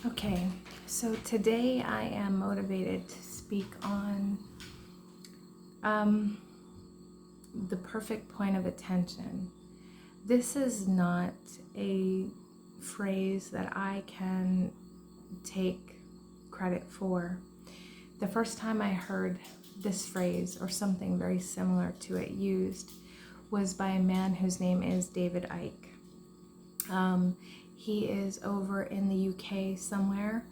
Okay, so today I am motivated to speak on um, the perfect point of attention. This is not a phrase that I can take credit for. The first time I heard this phrase or something very similar to it used was by a man whose name is David Icke. He is over in the UK somewhere,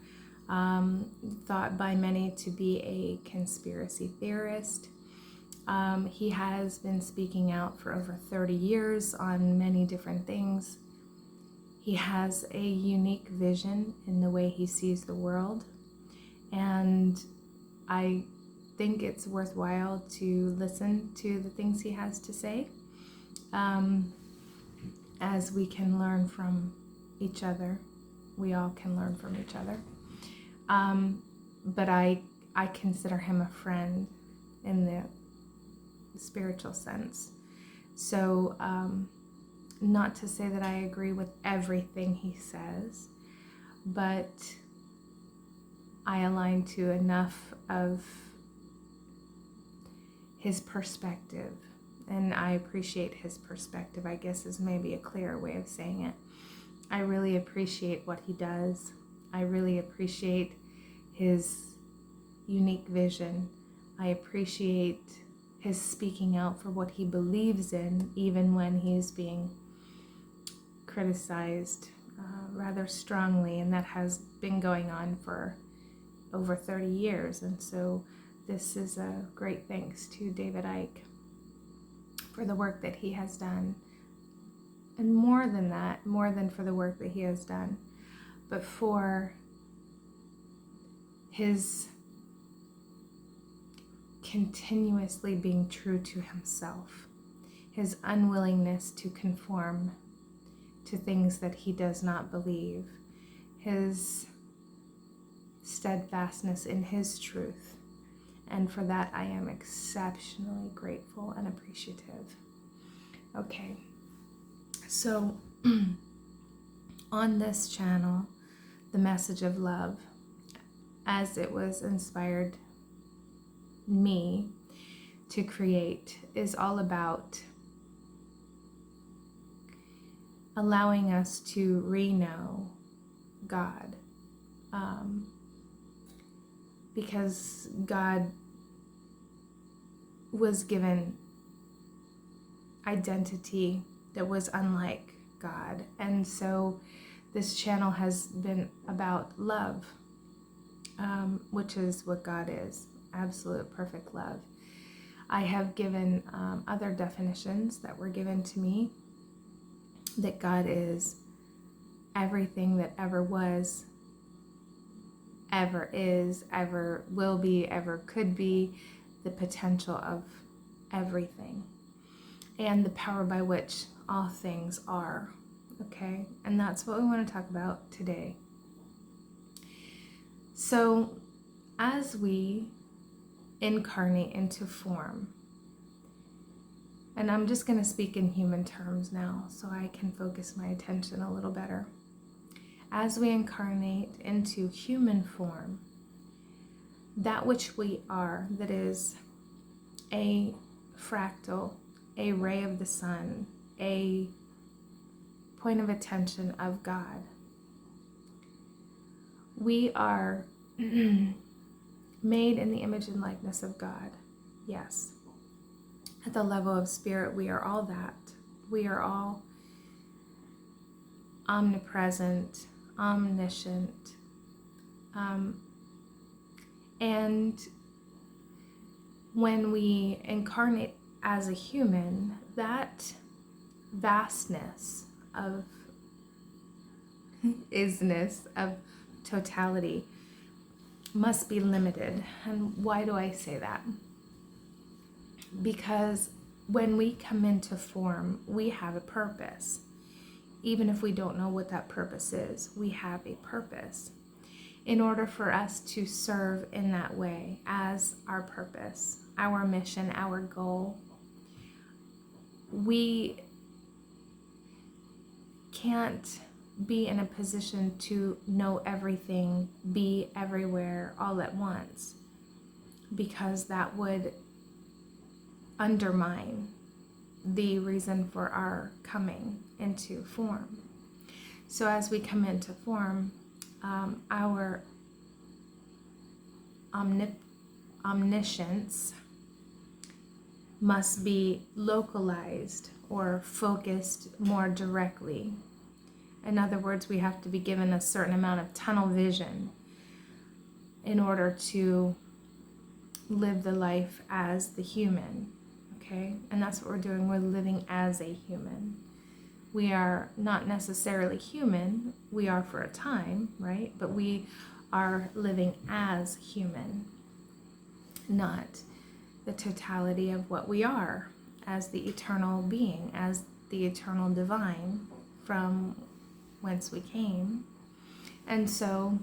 thought by many to be a conspiracy theorist. He has been speaking out for over 30 years on many different things. He has a unique vision in the way he sees the world, and I think it's worthwhile to listen to the things he has to say, as we can learn from each other. We all can learn from each other. But I consider him a friend in the spiritual sense. So, not to say that I agree with everything he says, but I align to enough of his perspective, and I appreciate his perspective, I guess is maybe a clearer way of saying it. I really appreciate what he does. I really appreciate his unique vision. I appreciate his speaking out for what he believes in, even when he's being criticized rather strongly, and that has been going on for over 30 years. And so this is a great thanks to David Icke for the work that he has done. And more than that, more than for the work that he has done, but for his continuously being true to himself, his unwillingness to conform to things that he does not believe, his steadfastness in his truth. And for that, I am exceptionally grateful and appreciative. Okay, so on this channel, the message of love, as it was inspired me to create, is all about allowing us to re-know God, because God was given identity that was unlike God, and so this channel has been about love, which is what God is, absolute perfect love. I have given other definitions that were given to me, that God is everything that ever was, ever is, ever will be, ever could be, the potential of everything, and the power by which all things are. Okay, and that's what we want to talk about today. So, as we incarnate into form, and I'm just going to speak in human terms now so I can focus my attention a little better. As we incarnate into human form, that which we are, that is a fractal, a ray of the sun, a point of attention of God, we are made in the image and likeness of God. Yes. At the level of spirit, we are all that. We are all omnipresent, omniscient, and when we incarnate as a human, that vastness of isness, of totality, must be limited. And why do I say that? Because when we come into form, we have a purpose. Even if we don't know what that purpose is, we have a purpose. In order for us to serve in that way as our purpose, our mission, our goal, we can't be in a position to know everything, be everywhere all at once, because that would undermine the reason for our coming into form. So as we come into form, our omniscience must be localized or focused more directly. In other words, we have to be given a certain amount of tunnel vision in order to live the life as the human, okay? And that's what we're doing. We're living as a human. We are not necessarily human. We are for a time, right? But we are living as human, not the totality of what we are as the eternal being, as the eternal divine from whence we came. And so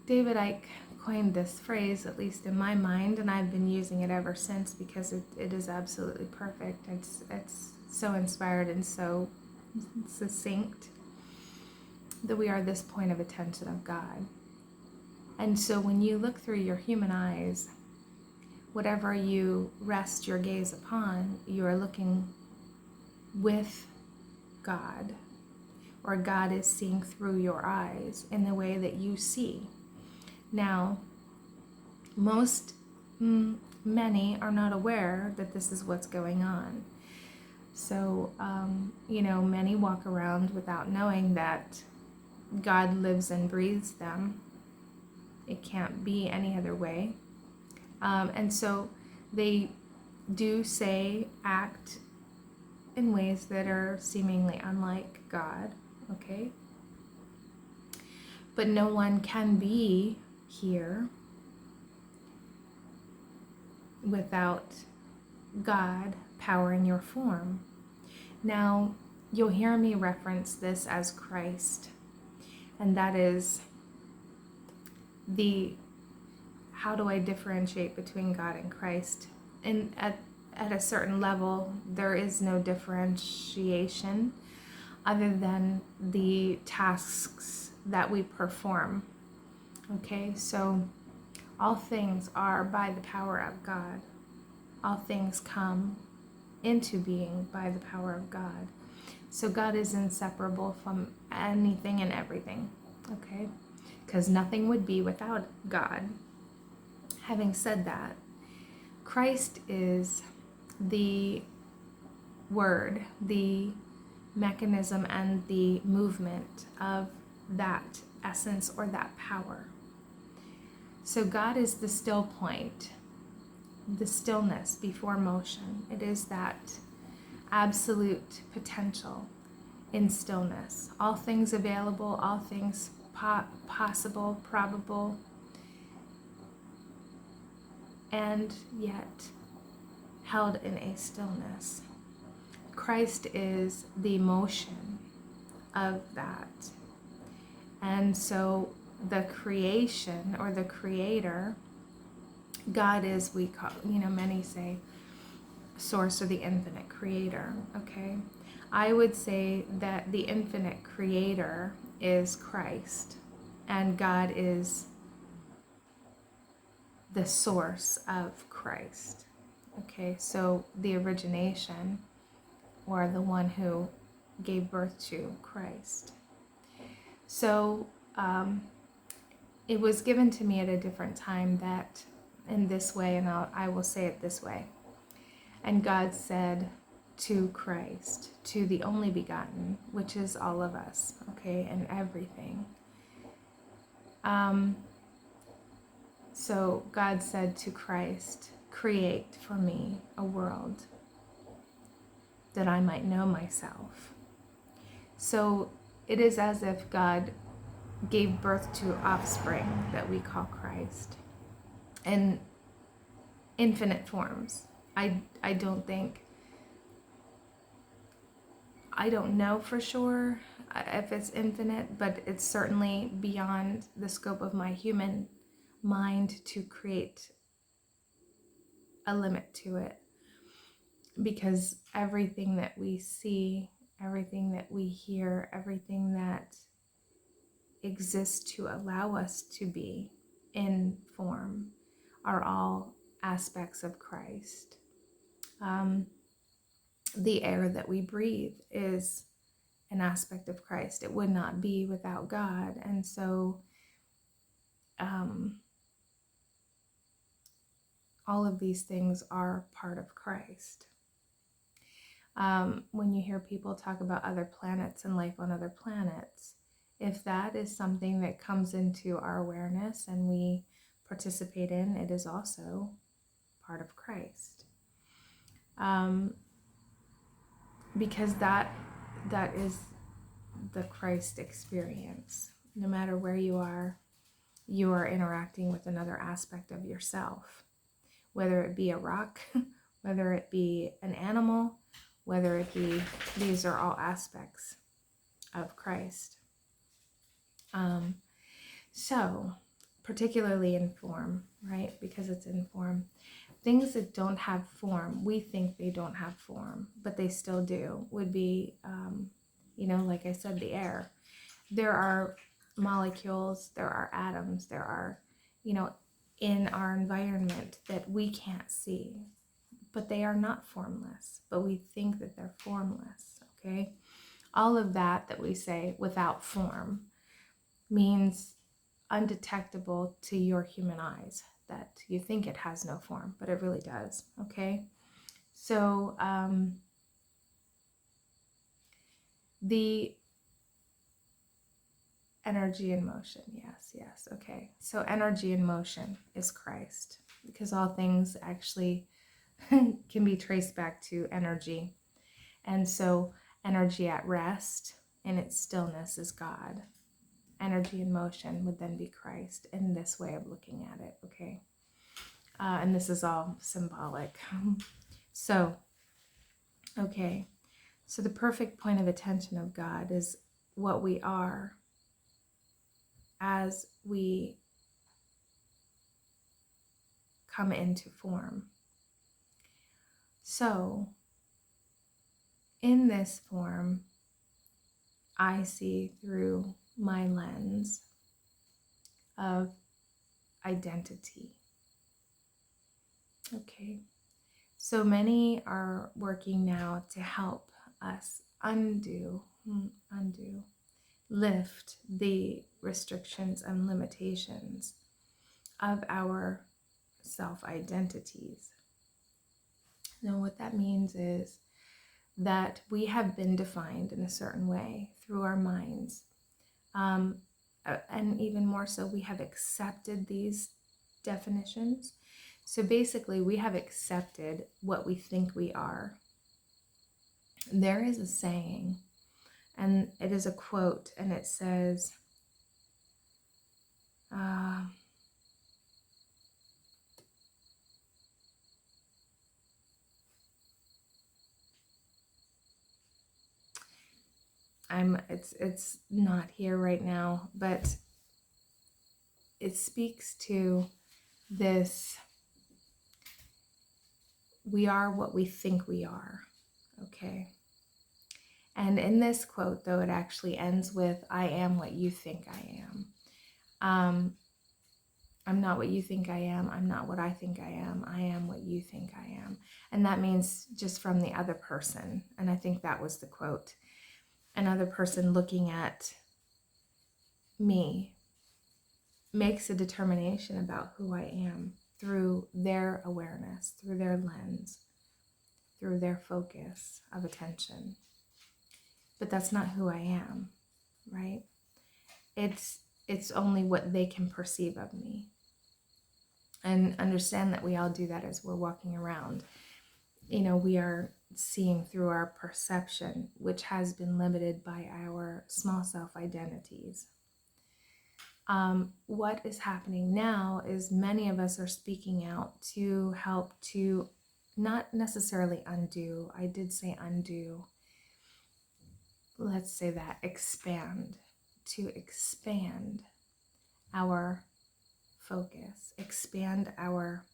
David Icke coined this phrase, at least in my mind, and I've been using it ever since because it is absolutely perfect. It's so inspired and so succinct, that we are this point of attention of God. And so when you look through your human eyes, whatever you rest your gaze upon, you are looking with God, or God is seeing through your eyes in the way that you see. Now, many are not aware that this is what's going on. So, many walk around without knowing that God lives and breathes them. It can't be any other way. And so they do say, act in ways that are seemingly unlike God, okay? But no one can be here without God powering your form. Now, you'll hear me reference this as Christ, and that is how do I differentiate between God and Christ? And at a certain level, there is no differentiation other than the tasks that we perform. Okay, so all things are by the power of God. All things come into being by the power of God. So God is inseparable from anything and everything, okay? Because nothing would be without God. Having said that, Christ is the word, the mechanism, and the movement of that essence or that power. So God is the still point, the stillness before motion. It is that absolute potential in stillness. All things available, all things possible, probable, and yet held in a stillness. Christ is the motion of that. And so the creation or the creator, God is, we call, many say source or the infinite creator, okay? I would say that the infinite creator is Christ, and God is the source of Christ, okay? So the origination, or the one who gave birth to Christ. So it was given to me at a different time that in this way, and I will say it this way. And God said to Christ, to the only begotten, which is all of us, okay, and everything. So God said to Christ, create for me a world that I might know myself. So it is as if God gave birth to offspring that we call Christ in infinite forms. I don't know for sure if it's infinite, but it's certainly beyond the scope of my human mind to create a limit to it, because everything that we see, everything that we hear, everything that exists to allow us to be in form are all aspects of Christ. The air that we breathe is an aspect of Christ. It would not be without God. And so all of these things are part of Christ. When you hear people talk about other planets and life on other planets, if that is something that comes into our awareness and we participate in, it is also part of Christ. Because that is the Christ experience. No matter where you are interacting with another aspect of yourself, whether it be a rock, whether it be an animal, whether it be, these are all aspects of Christ. So, particularly in form, right? Because it's in form. Things that don't have form, we think they don't have form, but they still do, would be, like I said, the air. There are molecules, there are atoms, there are, in our environment that we can't see, but they are not formless, but we think that they're formless, okay? All of that we say without form means undetectable to your human eyes, that you think it has no form, but it really does, okay? So the energy in motion, yes, okay. So energy in motion is Christ, because all things actually can be traced back to energy. And so energy at rest in its stillness is God. Energy in motion would then be Christ in this way of looking at it, okay? And this is all symbolic. So, okay. So the perfect point of attention of God is what we are as we come into form. So, in this form, I see through my lens of identity. Okay, so many are working now to help us lift the restrictions and limitations of our self-identities. Now, what that means is that we have been defined in a certain way through our minds. And even more so, we have accepted these definitions. So basically, we have accepted what we think we are. There is a saying, and it is a quote, and it says, it's not here right now, but it speaks to this: we are what we think we are, okay? And in this quote, though, it actually ends with, I am what you think I am. I'm not what you think I am. I'm not what I think I am. I am what you think I am. And that means just from the other person. And I think that was the quote. Another person looking at me makes a determination about who I am through their awareness, through their lens, through their focus of attention. But that's not who I am, right? It's only what they can perceive of me. And understand that we all do that as we're walking around. We are seeing through our perception, which has been limited by our small self-identities. What is happening now is many of us are speaking out to help to not necessarily undo. I did say undo. Let's say that, expand. To expand our focus, expand our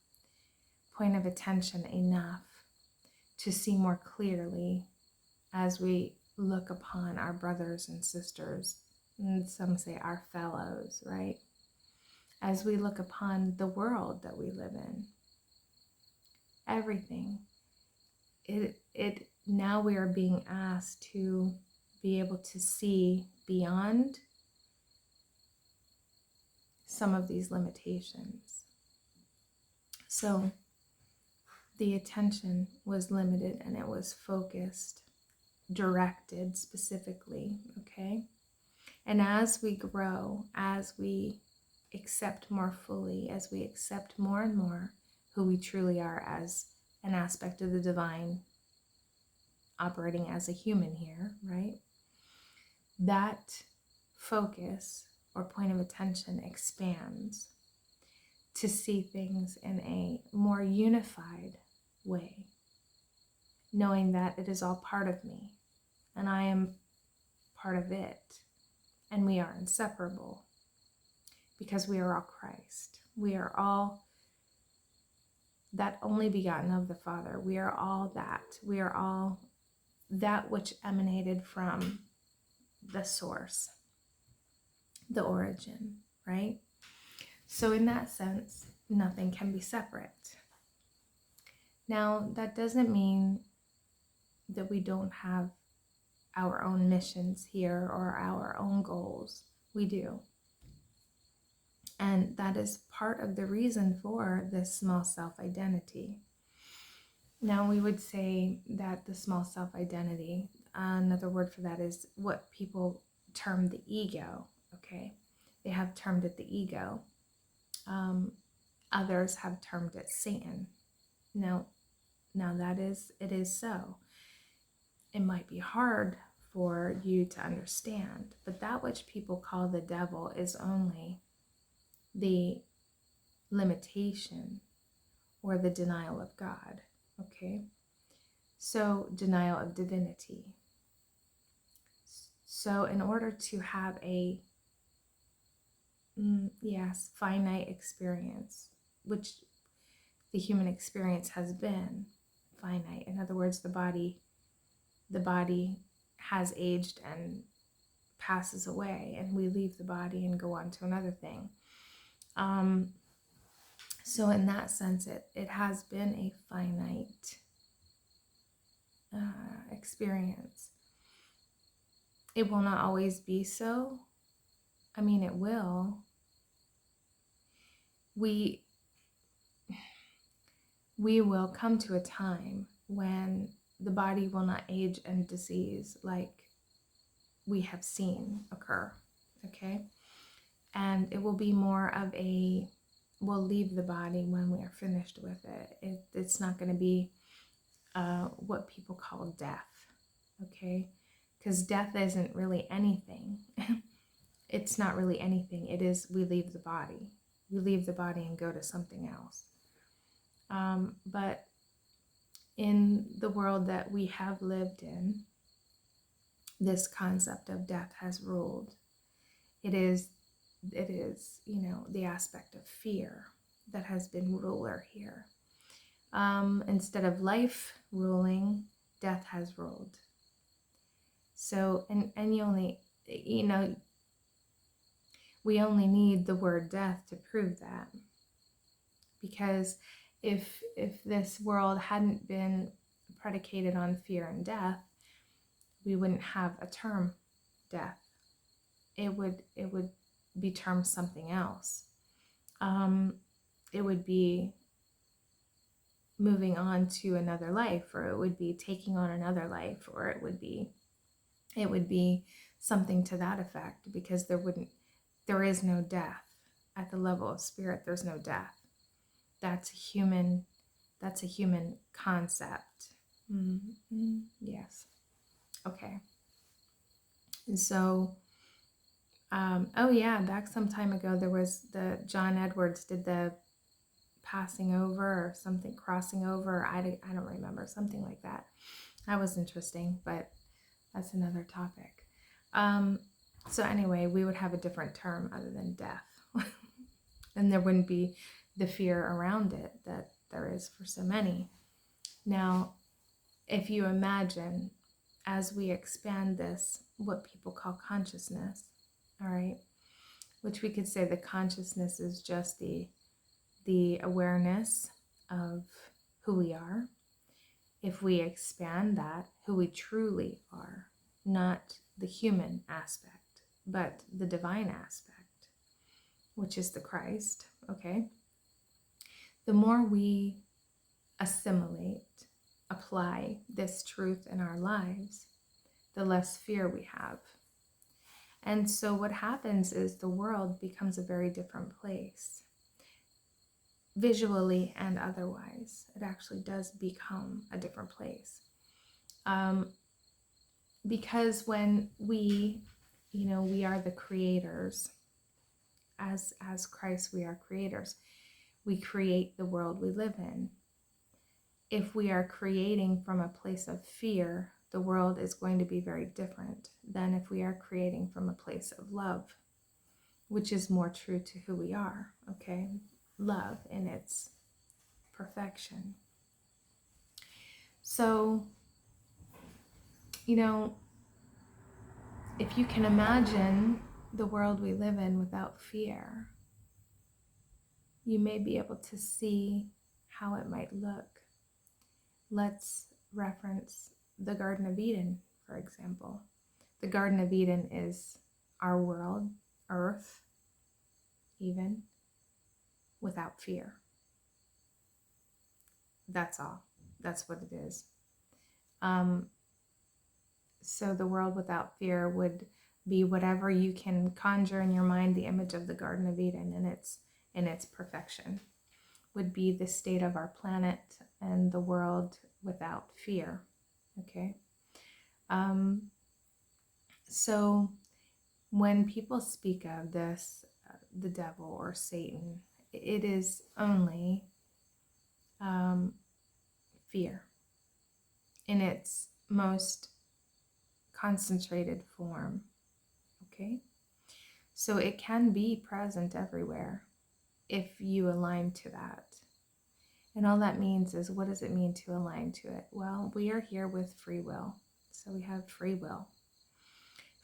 point of attention enough to see more clearly as we look upon our brothers and sisters, and some say our fellows, right? As we look upon the world that we live in, everything, now we are being asked to be able to see beyond some of these limitations. So the attention was limited and it was focused, directed specifically, okay? And as we grow, as we accept more fully, as we accept more and more who we truly are as an aspect of the divine, operating as a human here, right? That focus or point of attention expands to see things in a more unified way, knowing that it is all part of me and I am part of it, and we are inseparable because we are all Christ. We are all that only begotten of the Father. We are all that. We are all that which emanated from the source, the origin, right? So in that sense, nothing can be separate. Now, that doesn't mean that we don't have our own missions here or our own goals. We do. And that is part of the reason for this small self-identity. Now, we would say that the small self-identity, another word for that is what people term the ego, okay? They have termed it the ego. Others have termed it Satan. Now it is so. It might be hard for you to understand, but that which people call the devil is only the limitation or the denial of God, okay? So denial of divinity. So in order to have a finite experience, which the human experience has been finite. In other words, the body has aged and passes away, and we leave the body and go on to another thing. So in that sense, it has been a finite experience. It will not always be so. I mean, it will. We will come to a time when the body will not age and disease like we have seen occur, okay? And it will be more of we'll leave the body when we are finished with it. It's not going to be what people call death, okay? Because death isn't really anything. It's not really anything. It is, we leave the body. We leave the body and go to something else. But in the world that we have lived in, this concept of death has ruled. It is, the aspect of fear that has been ruler here. Instead of life ruling, death has ruled. So, and you only, we only need the word death to prove that. Because if this world hadn't been predicated on fear and death, we wouldn't have a term death. It would be termed something else. It would be moving on to another life, or it would be taking on another life, or it would be something to that effect, because there is no death. At the level of spirit, there's no death. That's a human concept. Yes. Okay. And so, back some time ago, there was John Edwards did the passing over or something, crossing over. I don't remember, something like that. That was interesting, but that's another topic. So anyway, we would have a different term other than death. And there wouldn't be the fear around it that there is for so many. Now, if you imagine as we expand this, what people call consciousness, all right, which we could say the consciousness is just the awareness of who we are. If we expand that, who we truly are, not the human aspect, but the divine aspect, which is the Christ, okay? The more we assimilate, apply this truth in our lives, the less fear we have. And so what happens is the world becomes a very different place, visually and otherwise. It actually does become a different place. Because when we are the creators, as Christ, we are creators. We create the world we live in. If we are creating from a place of fear, the world is going to be very different than if we are creating from a place of love, which is more true to who we are, okay? Love in its perfection. So, if you can imagine the world we live in without fear, you may be able to see how it might look. Let's reference the Garden of Eden, for example. The Garden of Eden is our world, earth, even, without fear. That's all. That's what it is. So the world without fear would be whatever you can conjure in your mind, the image of the Garden of Eden in its perfection, would be the state of our planet and the world without fear. Okay. So when people speak of this, the devil or Satan, it is only fear in its most concentrated form. Okay. So it can be present everywhere if you align to that. And all that means is, what does it mean to align to it? Well, we are here with free will. So we have free will.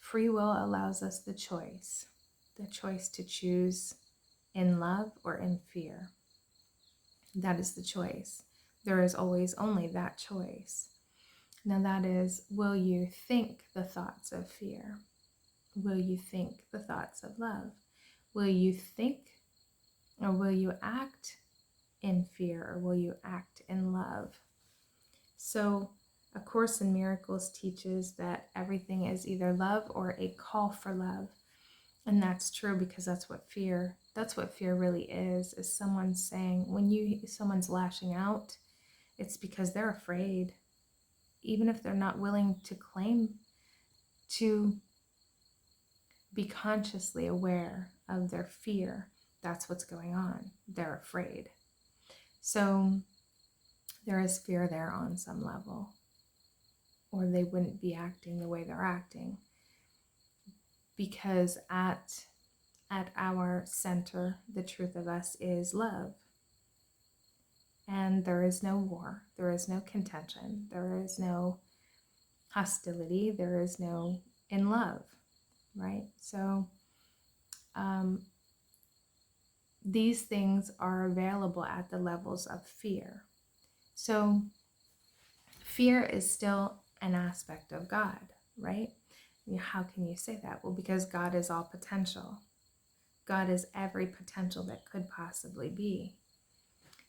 Free will allows us the choice to choose in love or in fear. That is the choice. There is always only that choice. Now that is, will you think the thoughts of fear? Will you think the thoughts of love? Will you think, or will you act in fear, or will you act in love? So A Course in Miracles teaches that everything is either love or a call for love. And that's true, because that's what fear really is someone saying, when someone's lashing out, it's because they're afraid. Even if they're not willing to claim to be consciously aware of their fear, that's what's going on. They're afraid. So there is fear there on some level, or they wouldn't be acting the way they're acting. Because at our center, the truth of us is love. And there is no war, there is no contention, there is no hostility, there is no in love, right? So these things are available at the levels of fear. So fear is still an aspect of God, right? How can you say that? Well, because God is all potential. God is every potential that could possibly be.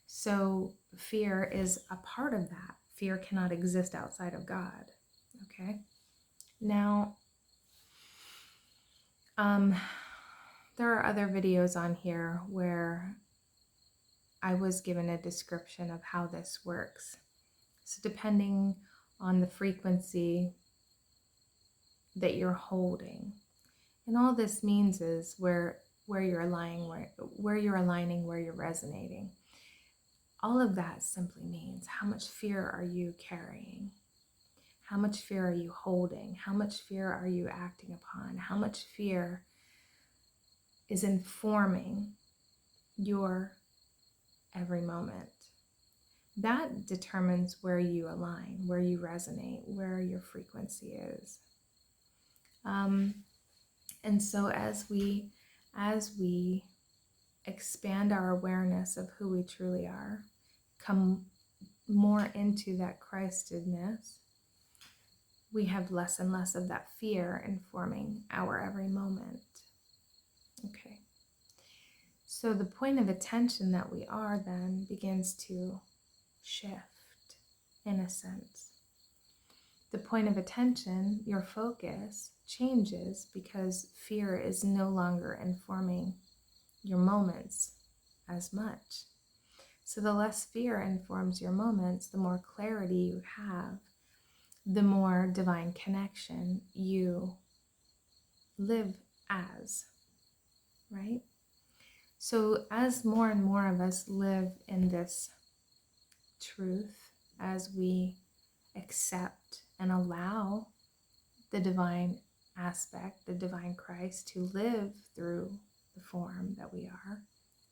So fear is a part of that. Fear cannot exist outside of God. Okay? Now, there are other videos on here where I was given a description of how this works. So depending on the frequency that you're holding, and all this means is where you're aligning, where you're resonating. All of that simply means, how much fear are you carrying? How much fear are you holding? How much fear are you acting upon? How much fear is informing your every moment? that determines where you align, where you resonate, where your frequency is. And so as we expand our awareness of who we truly are, come more into that Christedness, we have less and less of that fear informing our every moment. Okay. So the point of attention that we are then begins to shift in a sense. The point of attention, your focus, changes because fear is no longer informing your moments as much. So the less fear informs your moments, the more clarity you have, the more divine connection you live as, right? So as more and more of us live in this truth, as we accept and allow the divine aspect, the divine Christ, to live through the form that we are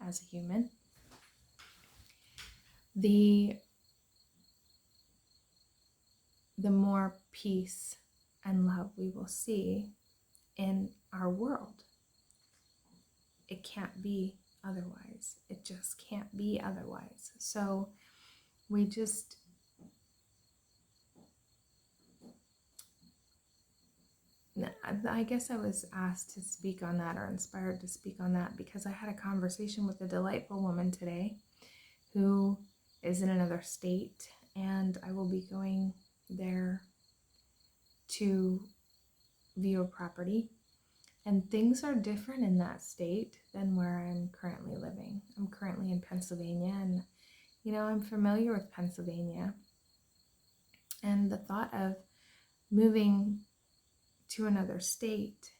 as a human, the more peace and love we will see in our world. It can't be otherwise. It just can't be otherwise. So we just I guess I was asked to speak on that, or inspired to speak on that, because I had a conversation with a delightful woman today who is in another state, and I will be going there to view a property. And things are different in that state than where I'm currently living. I'm currently in Pennsylvania, and I'm familiar with Pennsylvania. And the thought of moving to another state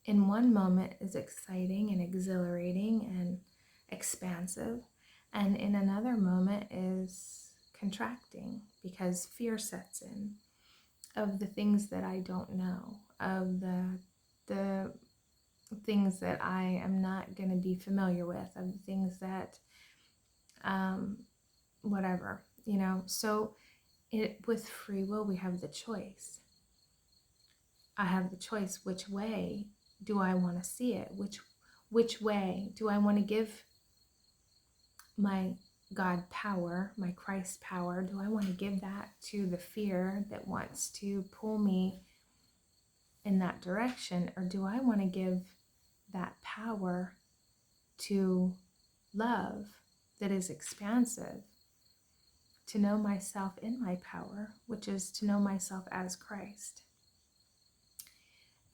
in one moment is exciting and exhilarating and expansive, and in another moment is contracting because fear sets in of the things that I don't know, of the things that I am not going to be familiar with, of the things that whatever, so with free will we have the choice. I have the choice. Which way do I want to see it? Which way do I want to give my God power, my Christ power? Do I want to give that to the fear that wants to pull me in that direction? Or do I want to give that power to love that is expansive, to know myself in my power, which is to know myself as Christ?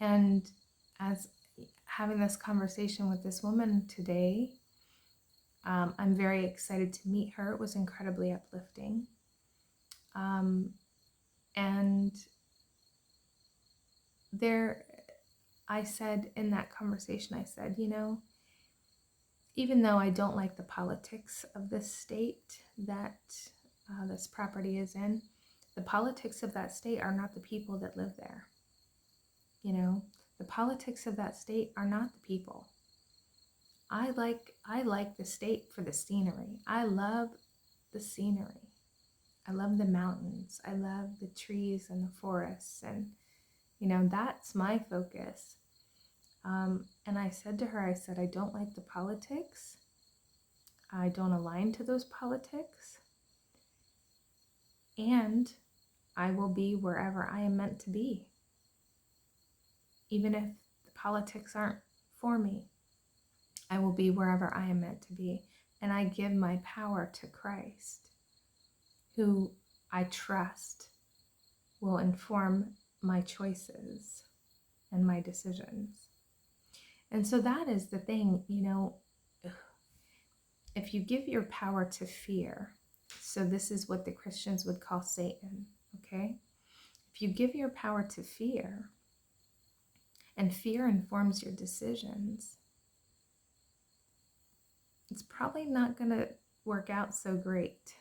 And as having this conversation with this woman today, I'm very excited to meet her. It was incredibly uplifting. And I said in that conversation, I said, even though I don't like the politics of this state that this property is in, the politics of that state are not the people that live there. The politics of that state are not the people. I like the state for the scenery. I love the scenery. I love the mountains. I love the trees and the forests, and that's my focus. And I said to her, I said, I don't like the politics. I don't align to those politics. And I will be wherever I am meant to be, even if the politics aren't for me. I will be wherever I am meant to be. And I give my power to Christ, who I trust will inform my choices and my decisions. And so that is the thing, if you give your power to fear, so this is what the Christians would call Satan, okay? If you give your power to fear, and fear informs your decisions, it's probably not going to work out so great,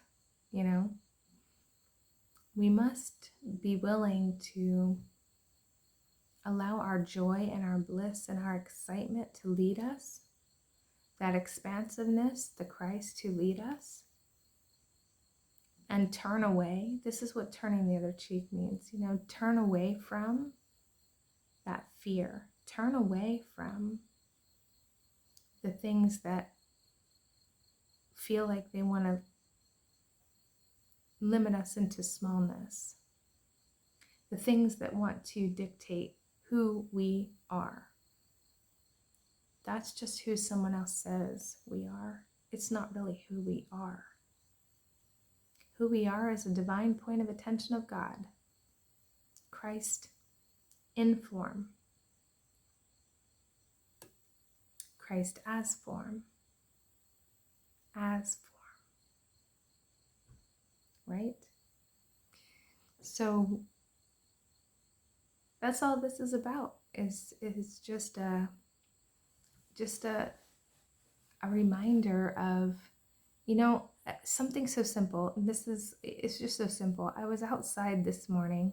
We must be willing to allow our joy and our bliss and our excitement to lead us, that expansiveness, the Christ to lead us, and turn away. This is what turning the other cheek means. Turn away from that fear. Turn away from the things that feel like they want to limit us into smallness. The things that want to dictate who we are. That's just who someone else says we are. It's not really who we are. Who we are is a divine point of attention of God. Christ in form. Christ as form. As form. Right? So that's all this is about. Is just a reminder of, something so simple. It's just so simple. I was outside this morning,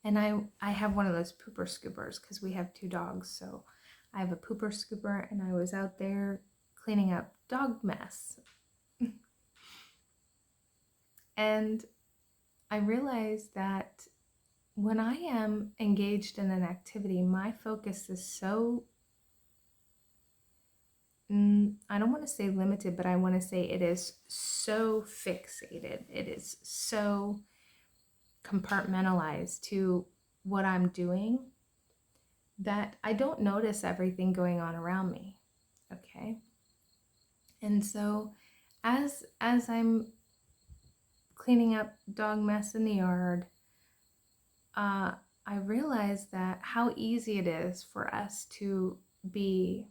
and I have one of those pooper scoopers because we have 2 dogs. So I have a pooper scooper, and I was out there cleaning up dog mess. And I realized that when I am engaged in an activity, my focus is so, I don't want to say limited, but I want to say it is so fixated. It is so compartmentalized to what I'm doing that I don't notice everything going on around me. Okay? And so as I'm cleaning up dog mess in the yard, I realized that how easy it is for us to be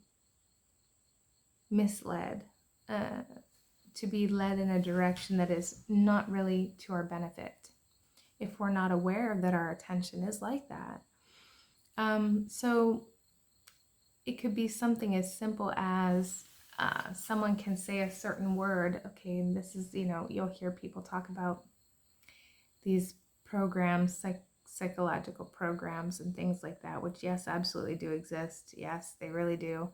misled, to be led in a direction that is not really to our benefit, if we're not aware that our attention is like that. So it could be something as simple as someone can say a certain word. Okay, and this is, you'll hear people talk about these programs, psychological programs and things like that, which yes, absolutely do exist. Yes, they really do.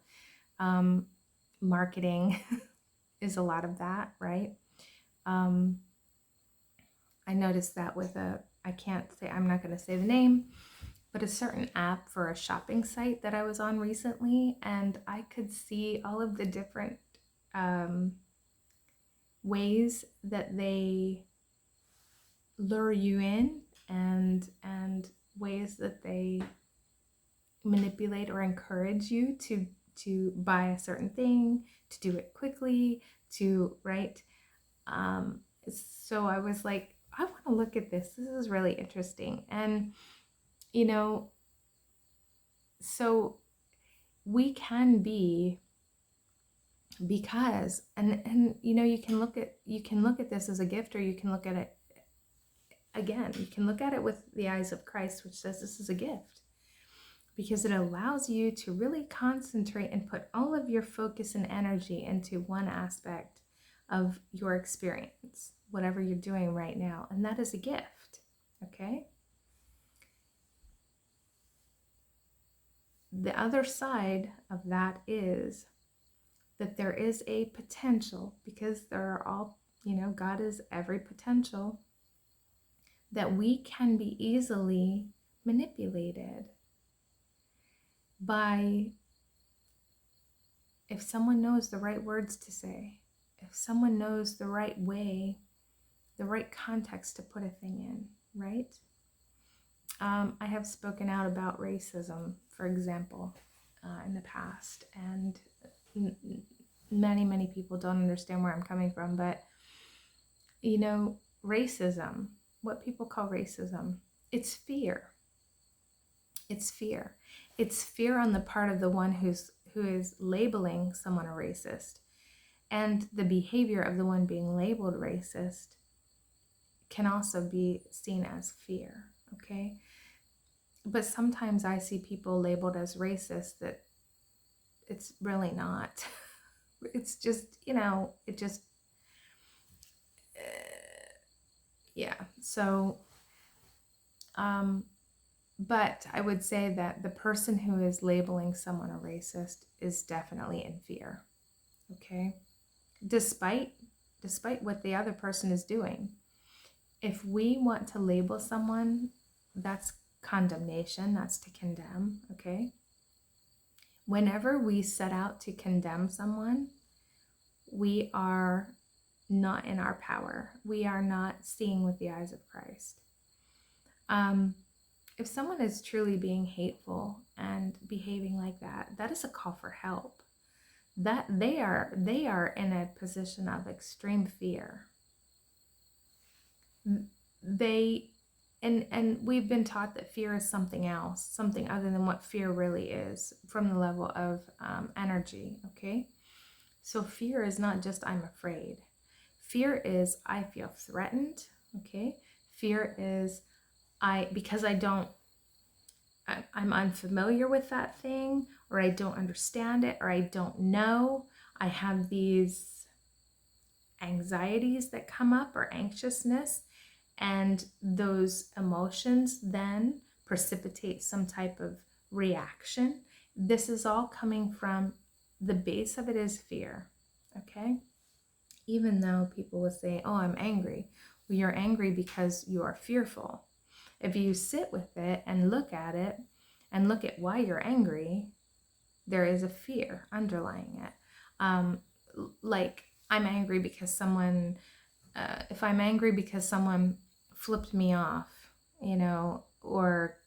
Marketing is a lot of that, right? I noticed that with I'm not going to say the name, but a certain app for a shopping site that I was on recently, and I could see all of the different ways that they lure you in, and ways that they manipulate or encourage you to buy a certain thing, to do it quickly, right? So I was like, I want to look at this. This is really interesting. And, so we can be, because, and you can look at this as a gift, or you can look at it, again, you can look at it with the eyes of Christ, which says this is a gift, because it allows you to really concentrate and put all of your focus and energy into one aspect of your experience, whatever you're doing right now, and that is a gift. Okay? The other side of that is that there is a potential, because there are all, God is every potential, that we can be easily manipulated by, if someone knows the right words to say, if someone knows the right way, the right context to put a thing in, right? I have spoken out about racism, for example, in the past, and many people don't understand where I'm coming from, but racism, what people call racism, it's fear. It's fear. It's fear on the part of the one who is labeling someone a racist, and the behavior of the one being labeled racist can also be seen as fear. Okay, but sometimes I see people labeled as racist that it's really not. It's just, it just, yeah. So, but I would say that the person who is labeling someone a racist is definitely in fear. Okay, despite despite what the other person is doing. If we want to label someone, that's condemnation, that's to condemn, okay? Whenever we set out to condemn someone, we are not in our power. We are not seeing with the eyes of Christ. If someone is truly being hateful and behaving like that, that is a call for help. That they are in a position of extreme fear. And we've been taught that fear is something else, something other than what fear really is, from the level of energy, okay? So fear is not just I'm afraid. Fear is I feel threatened, okay? Fear is because I'm unfamiliar with that thing, or I don't understand it, or I don't know. I have these anxieties that come up, or anxiousness, and those emotions then precipitate some type of reaction. This is all coming from the base of it is fear, okay? Even though people will say, oh, I'm angry. Well, you're angry because you are fearful. If you sit with it and look at it and look at why you're angry, there is a fear underlying it. Like I'm angry because someone, if I'm angry because someone flipped me off, or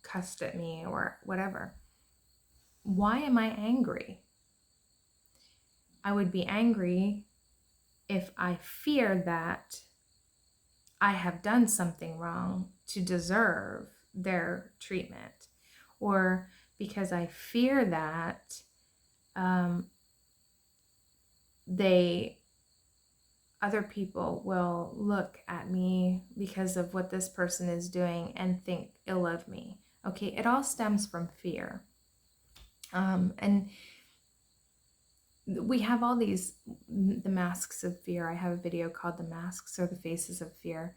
cussed at me or whatever, why am I angry? I would be angry if I fear that I have done something wrong to deserve their treatment, or because I fear that other people will look at me because of what this person is doing and think ill of me. Okay, it all stems from fear. And we have all the masks of fear. I have a video called The Masks or the Faces of Fear.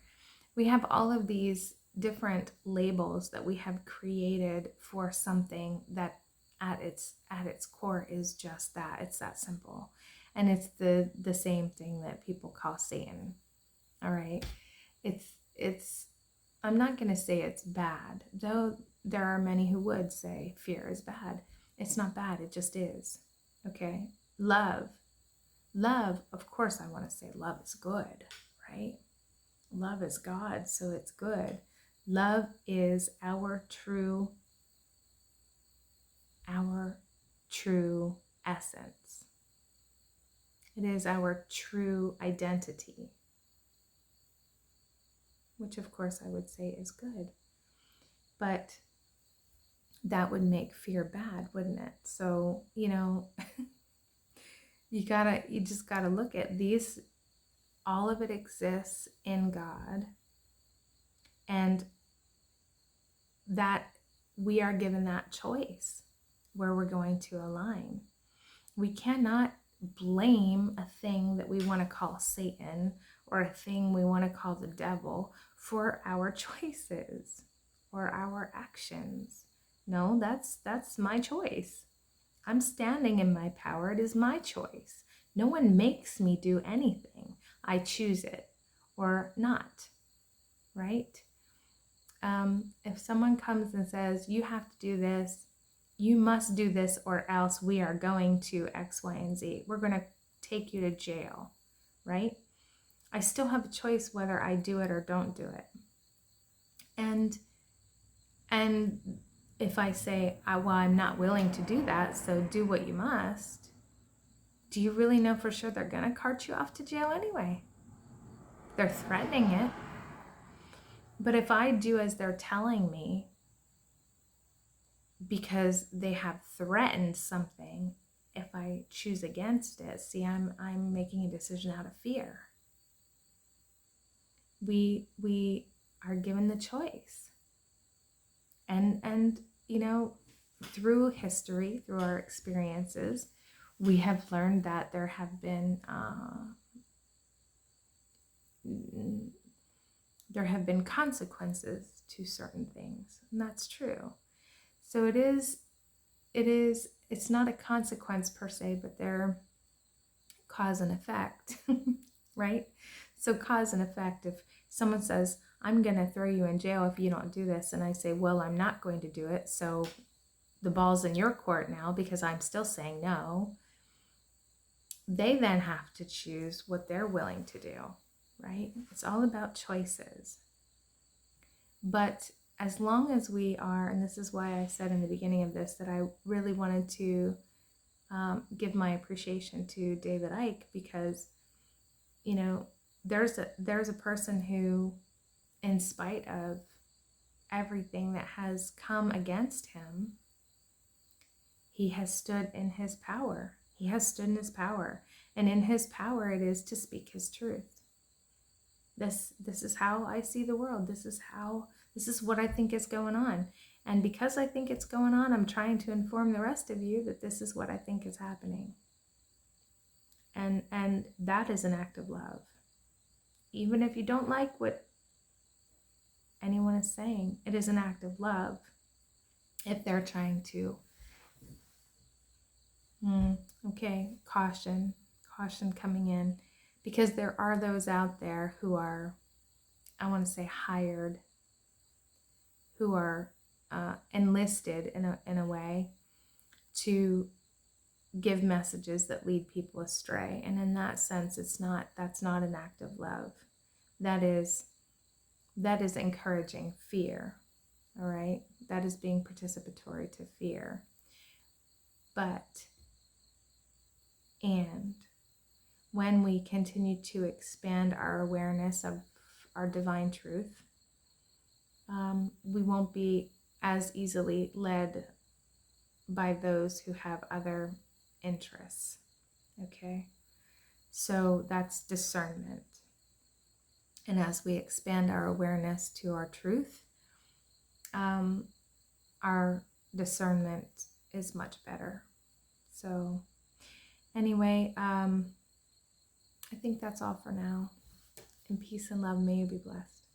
We have all of these different labels that we have created for something that at its core is just that. It's that simple. And it's the same thing that people call Satan. All right. It's I'm not going to say it's bad, though there are many who would say fear is bad. It's not bad. It just is. Okay. Love, of course, I want to say love is good, right? Love is God, so it's good. Love is our true essence. It is our true identity, which of course I would say is good. But that would make fear bad, wouldn't it? So, you just gotta look at these. All of it exists in God, and that we are given that choice where we're going to align. We cannot blame a thing that we want to call Satan or a thing we want to call the devil for our choices or our actions. No, that's my choice. I'm standing in my power. It is my choice. No one makes me do anything. I choose it or not, right? If someone comes and says, you have to do this, you must do this, or else we are going to X, Y, and Z. We're going to take you to jail, right? I still have a choice whether I do it or don't do it. And if I say, well, I'm not willing to do that, so do what you must, do you really know for sure they're going to cart you off to jail anyway? They're threatening it. But if I do as they're telling me because they have threatened something, if I choose against it, see, I'm making a decision out of fear. We are given the choice. And through history, through our experiences, we have learned that there have been consequences to certain things, and that's true. So it's not a consequence per se, but they're cause and effect, right? So cause and effect. If someone says, I'm going to throw you in jail if you don't do this, and I say, well, I'm not going to do it, so the ball's in your court now because I'm still saying no, they then have to choose what they're willing to do, right? It's all about choices. But as long as we are, and this is why I said in the beginning of this that I really wanted to give my appreciation to David Icke, because, you know, there's a person who, in spite of everything that has come against him, he has stood in his power. He has stood in his power. And in his power it is to speak his truth. This is how I see the world. This is what I think is going on. And because I think it's going on, I'm trying to inform the rest of you that this is what I think is happening. And that is an act of love. Even if you don't like what anyone is saying, it is an act of love if they're trying to caution coming in, because there are those out there who are, I want to say, hired, who are enlisted in a way to give messages that lead people astray. And in that sense, that's not an act of love. That is encouraging fear. All right, that is being participatory to fear. And when we continue to expand our awareness of our divine truth, we won't be as easily led by those who have other interests. Okay, so that's discernment. And as we expand our awareness to our truth, our discernment is much better. So anyway, I think that's all for now. In peace and love, may you be blessed.